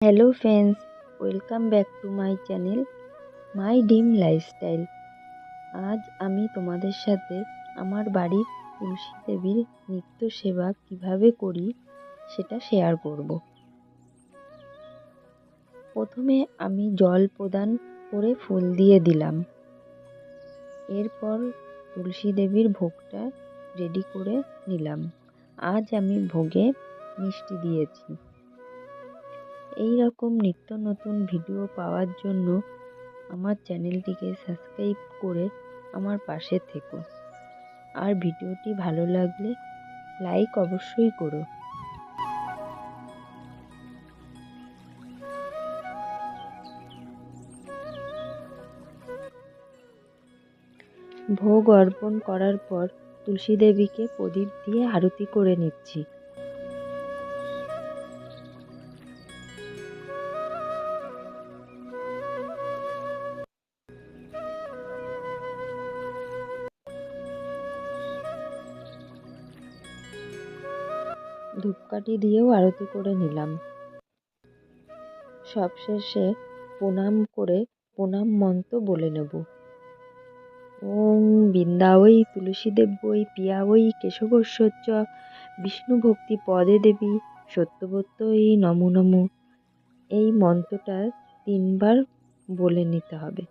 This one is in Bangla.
Hello friends, welcome back to my channel my dream lifestyle. আজ আমি তোমাদের সাথে আমার বাড়ির তুলসী দেবীর নিত্য সেবা কিভাবে করি সেটা শেয়ার করব। প্রথমে আমি জল প্রদান করে ফুল দিয়ে দিলাম। এরপর তুলসী দেবীর ভোগটা রেডি করে নিলাম। আজ আমি ভোগে মিষ্টি দিয়েছি। এই রকম নিত্য নতুন ভিডিও পাওয়ার জন্য আমার চ্যানেলটিকে সাবস্ক্রাইব করে আমার পাশে থেকো। আর ভিডিওটি ভালো লাগলে লাইক অবশ্যই করো। ভোগ অর্পণ করার পর তুলসী দেবীকে প্রদীপ দিয়ে আরতি করে নিচ্ছি। ধূপকাঠি দিয়েও আরতি করে নিলাম। সবশেষে প্রণাম মন্ত্র বলে নেব। ওং বৃন্দাবৈ তুলসীদেব্যৈ পিয়াবৈ কেশবস্য বিষ্ণু ভক্তি পদে দেবী সত্যবত্যই নমো নমঃ। এই মন্ত্রটা 3 বার বলে নিতে হবে।